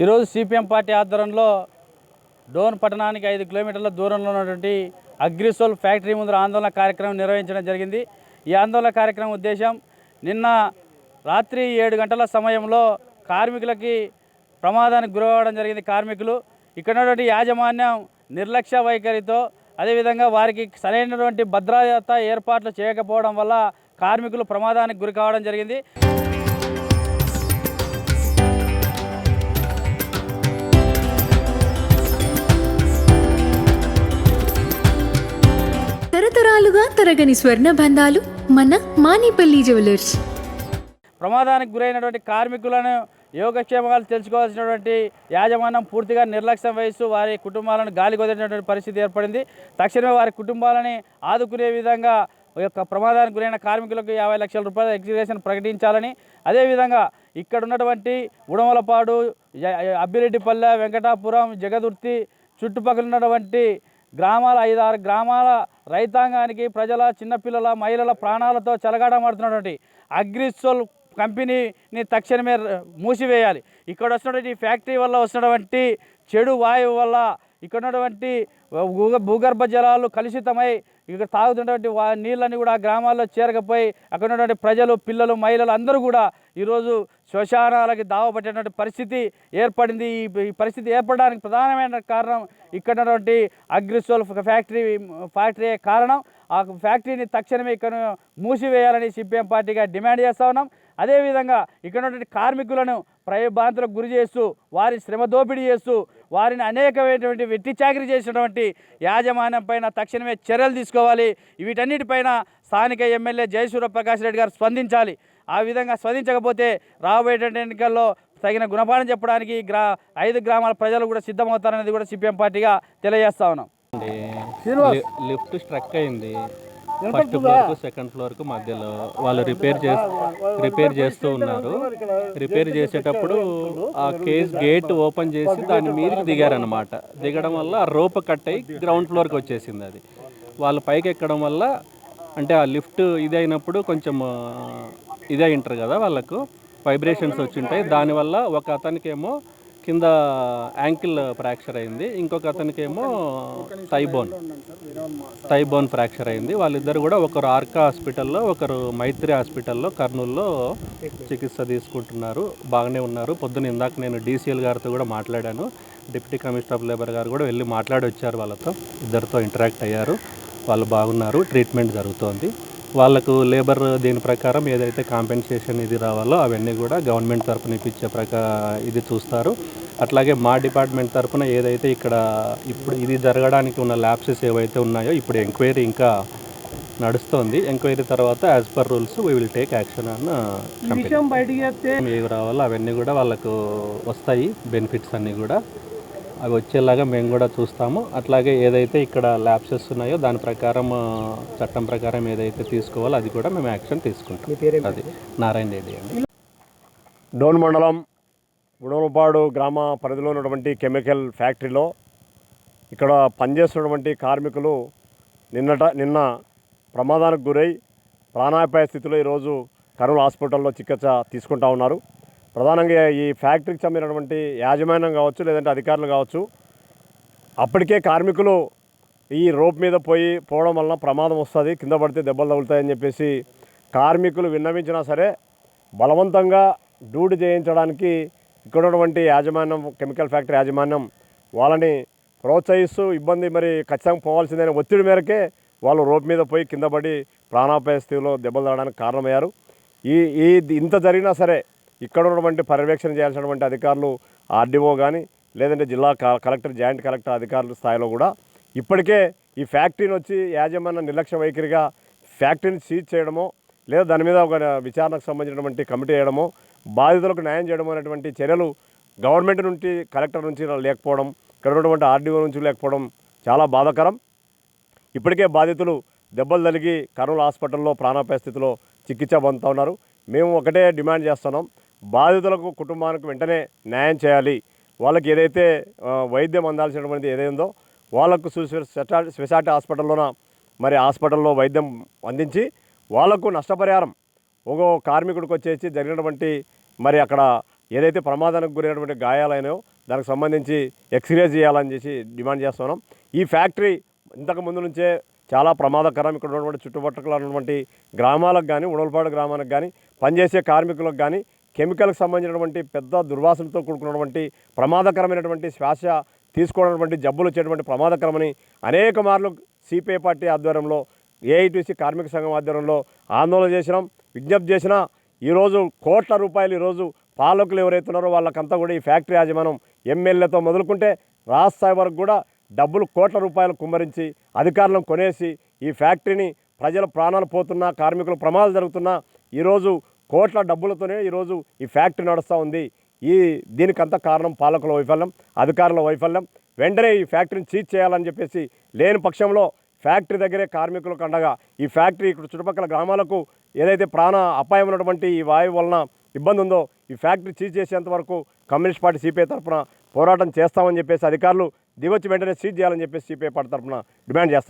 ఈరోజు CPM party ఆధ్వర్యంలో డోన్ పట్టణానికి 5 కిలోమీటర్ల దూరంలో ఉన్నటువంటి అగ్రిసోల్ ఫ్యాక్టరీ ముందు ఆందోళన కార్యక్రమం నిర్వహించడం జరిగింది. ఈ ఆందోళన కార్యక్రమం ఉద్దేశం నిన్న రాత్రి 7 గంటల సమయంలో కార్మికులకి ప్రమాదానికి గురవడం జరిగింది. కార్మికులు ఇక్కడ ఉన్నటువంటి యాజమాన్యం నిర్లక్ష్య వైఖరితో అదేవిధంగా వారికి సరైనటువంటి భద్రతా ఏర్పాట్లు చేయకపోవడం వల్ల కార్మికులు ప్రమాదానికి గురి కావడం జరిగింది. తరతరాలుగా తరగని స్వర్ణ బంధాలు మన మానిపల్లి జ్యువెలర్స్. ప్రమాదానికి గురైనటువంటి కార్మికులను యోగక్షేమాలు తెలుసుకోవాల్సినటువంటి యాజమాన్యం పూర్తిగా నిర్లక్ష్యం వహిస్తూ వారి కుటుంబాలను గాలి కొదిలినటువంటి పరిస్థితి ఏర్పడింది. తక్షణమే వారి కుటుంబాలని ఆదుకునే విధంగా యొక్క ప్రమాదానికి గురైన కార్మికులకు 50 లక్షల రూపాయల ఎగ్జిబిషన్ ప్రకటించాలని, అదేవిధంగా ఇక్కడ ఉన్నటువంటి ఉడమలపాడు, అబ్బిరెడ్డిపల్లె, వెంకటాపురం, జగదుర్తి చుట్టుపక్కల ఉన్నటువంటి గ్రామాల 5-6 గ్రామాల రైతాంగానికి, ప్రజల, చిన్నపిల్లల, మహిళల ప్రాణాలతో చెలగాటమాడుతున్నటువంటి అగ్రిసోల్ కంపెనీని తక్షణమే మూసివేయాలి. ఇక్కడ వస్తున్నటువంటి ఫ్యాక్టరీ వల్ల వస్తున్నటువంటి చెడు వాయువు వల్ల ఇక్కడ ఉన్నటువంటి భూగర్భ జలాలు కలుషితమై ఇక్కడ తాగుతున్నటువంటి నీళ్ళని కూడా గ్రామాల్లో చేరకపోయి అక్కడ ఉన్నటువంటి ప్రజలు, పిల్లలు, మహిళలు అందరూ కూడా ఈరోజు శ్మశానాలకి దావపట్టేటువంటి పరిస్థితి ఏర్పడింది. ఈ పరిస్థితి ఏర్పడడానికి ప్రధానమైన కారణం ఇక్కడ ఉన్నటువంటి అగ్రిసోల్ ఫ్యాక్టరీ కారణం. ఆ ఫ్యాక్టరీని తక్షణమే ఇక్కడ మూసివేయాలని సిపిఎం పార్టీగా డిమాండ్ చేస్తూ ఉన్నాం. అదేవిధంగా ఇక్కడ ఉన్నటువంటి కార్మికులను భయభ్రాంతులకు గురి చేస్తూ, వారిని శ్రమ దోపిడీ చేస్తూ, వారిని అనేకమైనటువంటి వెట్టి చాకిరీ చేసినటువంటి యాజమాన్యం పైన తక్షణమే చర్యలు తీసుకోవాలి. వీటన్నిటిపైన స్థానిక ఎమ్మెల్యే జయసూర్యప్రకాష్ రెడ్డి గారు స్పందించాలి. ఆ విధంగా స్పందించకపోతే రాబోయేటువంటి ఎన్నికల్లో తగిన గుణపాఠం చెప్పడానికి 5 గ్రామాల ప్రజలు కూడా సిద్ధమవుతారనేది కూడా సిపిఎం పార్టీగా తెలియజేస్తా ఉన్నాం. లిఫ్ట్ స్ట్రక్ అయింది. ఫస్ట్ ఫ్లోర్కు సెకండ్ ఫ్లోర్కు మధ్యలో వాళ్ళు రిపేర్ చేస్తూ ఉన్నారు. రిపేర్ చేసేటప్పుడు ఆ గేట్ ఓపెన్ చేసి దాని మీదకి దిగారనమాట. దిగడం వల్ల ఆ రోప్ కట్ అయ్యి గ్రౌండ్ ఫ్లోర్కి వచ్చేసింది. అది వాళ్ళు పైకి ఎక్కడం వల్ల అంటే ఆ లిఫ్ట్ ఇది అయినప్పుడు కొంచెం ఇదే అయింటారు కదా, వాళ్ళకు వైబ్రేషన్స్ వచ్చింటాయి. దానివల్ల ఒక అతనికేమో కింద యాంకిల్ ఫ్రాక్చర్ అయింది, ఇంకొక అతనికేమో థై బోన్ ఫ్రాక్చర్ అయింది. వాళ్ళిద్దరు కూడా ఒకరు ఆర్కా హాస్పిటల్లో, ఒకరు మైత్రి హాస్పిటల్లో కర్నూలులో చికిత్స తీసుకుంటున్నారు. బాగానే ఉన్నారు. పొద్దున్న ఇందాక నేను డీసీఎల్ గారితో కూడా మాట్లాడాను. డిప్యూటీ కమిషనర్ ఆఫ్ లేబర్ గారు కూడా వెళ్ళి మాట్లాడి వచ్చారు. వాళ్ళతో ఇద్దరితో ఇంటరాక్ట్ అయ్యారు. వాళ్ళు బాగున్నారు. ట్రీట్మెంట్ జరుగుతోంది. వాళ్ళకు లేబర్ దీని ప్రకారం ఏదైతే కాంపెన్సేషన్ ఇది రావాలో అవన్నీ కూడా గవర్నమెంట్ తరఫున ఇప్పించే ఇది చూస్తారు. అట్లాగే మా డిపార్ట్మెంట్ తరఫున ఏదైతే ఇక్కడ ఇప్పుడు ఇది జరగడానికి ఉన్న ల్యాప్సెస్ ఏవైతే ఉన్నాయో ఇప్పుడు ఎంక్వైరీ ఇంకా నడుస్తోంది. ఎంక్వైరీ తర్వాత as per rules we will take action ఏవి రావాలో అవన్నీ కూడా వాళ్ళకు వస్తాయి. బెనిఫిట్స్ అన్నీ కూడా అవి వచ్చేలాగా మేము కూడా చూస్తాము. అట్లాగే ఏదైతే ఇక్కడ ల్యాప్సెస్ ఉన్నాయో దాని ప్రకారం చట్టం ప్రకారం ఏదైతే తీసుకోవాలో అది కూడా మేము యాక్షన్ తీసుకుంటాం. అది నారాయణ రెడ్డి అండి. డోన్ మండలం ఉడమలపాడు గ్రామ పరిధిలో ఉన్నటువంటి కెమికల్ ఫ్యాక్టరీలో ఇక్కడ పనిచేస్తున్నటువంటి కార్మికులు నిన్న ప్రమాదానికి గురై ప్రాణాపాయ స్థితిలో ఈరోజు కర్నూలు హాస్పిటల్లో చికిత్స తీసుకుంటా ఉన్నారు. ప్రధానంగా ఈ ఫ్యాక్టరీకి చెందినటువంటి యాజమాన్యం కావచ్చు, లేదంటే అధికారులు కావచ్చు, అప్పటికే కార్మికులు ఈ రోప్ మీద పోవడం వలన ప్రమాదం వస్తుంది, కింద పడితే దెబ్బలు తగులుతాయని చెప్పేసి కార్మికులు విన్నవించినా సరే బలవంతంగా డ్యూటీ చేయించడానికి ఇక్కడ ఉన్నటువంటి యాజమాన్యం, కెమికల్ ఫ్యాక్టరీ యాజమాన్యం వాళ్ళని ప్రోత్సహిస్తూ ఇబ్బంది మరి ఖచ్చితంగా పోవాల్సిందైన ఒత్తిడి మేరకే వాళ్ళు రోప్ మీద పోయి కింద పడి ప్రాణాపాయ స్థితిలో దెబ్బలు తగడానికి కారణమయ్యారు. ఇంత జరిగినా సరే ఇక్కడ ఉన్నటువంటి పర్యవేక్షణ చేయాల్సినటువంటి అధికారులు ఆర్డీఓ కానీ, లేదంటే జిల్లా కలెక్టర్, జాయింట్ కలెక్టర్ అధికారుల స్థాయిలో కూడా ఇప్పటికే ఈ ఫ్యాక్టరీని వచ్చి యాజమాన్య నిర్లక్ష్య వైఖరిగా ఫ్యాక్టరీని సీజ్ చేయడమో, లేదా దాని మీద ఒక విచారణకు సంబంధించినటువంటి కమిటీ వేయడమో, బాధితులకు న్యాయం చేయడం అనేటువంటి చర్యలు గవర్నమెంట్ నుంచి, కలెక్టర్ నుంచి లేకపోవడం, ఇక్కడ ఉన్నటువంటి ఆర్డీఓ నుంచి లేకపోవడం చాలా బాధాకరం. ఇప్పటికే బాధితులు దెబ్బలు తగిలి కర్నూలు హాస్పిటల్లో ప్రాణాపాయ స్థితిలో చికిత్స పొందుతూ ఉన్నారు. మేము ఒకటే డిమాండ్ చేస్తున్నాం, బాధితులకు కుటుంబానికి వెంటనే న్యాయం చేయాలి. వాళ్ళకి ఏదైతే వైద్యం అందాల్సినటువంటిది ఏదైందో వాళ్ళకు స్పెషాలిటీ హాస్పిటల్లోన మరి హాస్పిటల్లో వైద్యం అందించి వాళ్లకు నష్టపరిహారం ఒక కార్మికుడికి వచ్చేసి జరిగినటువంటి మరి అక్కడ ఏదైతే ప్రమాదానికి గురైనటువంటి గాయాలైనాయో దానికి సంబంధించి ఎక్స్రే చేయాలని చేసి డిమాండ్ చేస్తున్నాం. ఈ ఫ్యాక్టరీ ఇంతకు ముందు నుంచే చాలా ప్రమాదకరం. ఇక్కడ ఉన్నటువంటి చుట్టుపక్కల ఉన్నటువంటి గ్రామాలకు కానీ, ఉడవలపాడు గ్రామానికి కానీ, పనిచేసే కార్మికులకు కానీ కెమికల్కి సంబంధించినటువంటి పెద్ద దుర్వాసనతో కూడుకున్నటువంటి ప్రమాదకరమైనటువంటి శ్వాస తీసుకోవడానికి జబ్బులు వచ్చేటువంటి ప్రమాదకరమని అనేక మార్లు సిపిఐ పార్టీ ఆధ్వర్యంలో, ఏఐటీసీ కార్మిక సంఘం ఆధ్వర్యంలో ఆందోళన చేసినాం, విజ్ఞప్తి చేసినా ఈరోజు కోట్ల రూపాయలు ఈరోజు పాలకులు ఎవరైతే ఉన్నారో వాళ్ళకంతా కూడా ఈ ఫ్యాక్టరీ యాజమాన్యం ఎమ్మెల్యేతో మొదలుకుంటే రాష్ట్ర స్థాయి వరకు కూడా డబ్బులు కోట్ల రూపాయలు కుమ్మరించి అధికారులను కొనేసి ఈ ఫ్యాక్టరీని ప్రజల ప్రాణాలు పోతున్నా, కార్మికులు ప్రమాదాలు జరుగుతున్నా ఈరోజు కోట్ల డబ్బులతోనే ఈరోజు ఈ ఫ్యాక్టరీ నడుస్తూ ఉంది. దీనికంతా కారణం పాలకుల వైఫల్యం, అధికారుల వైఫల్యం. వెంటనే ఈ ఫ్యాక్టరీని సీజ్ చేయాలని చెప్పేసి, లేని పక్షంలో ఫ్యాక్టరీ దగ్గరే కార్మికులకు అండగా ఈ ఫ్యాక్టరీ ఇక్కడ చుట్టుపక్కల గ్రామాలకు ఏదైతే ప్రాణ అపాయం ఉన్నటువంటి ఈ వాయువు వలన ఇబ్బంది ఉందో ఈ ఫ్యాక్టరీ సీజ్ చేసేంత వరకు కమ్యూనిస్ట్ పార్టీ సిపిఐ తరఫున పోరాటం చేస్తామని చెప్పేసి, అధికారులు దిగొచ్చి వెంటనే సీజ్ చేయాలని చెప్పేసి సిపిఐ పార్టీ తరఫున డిమాండ్ చేస్తాం.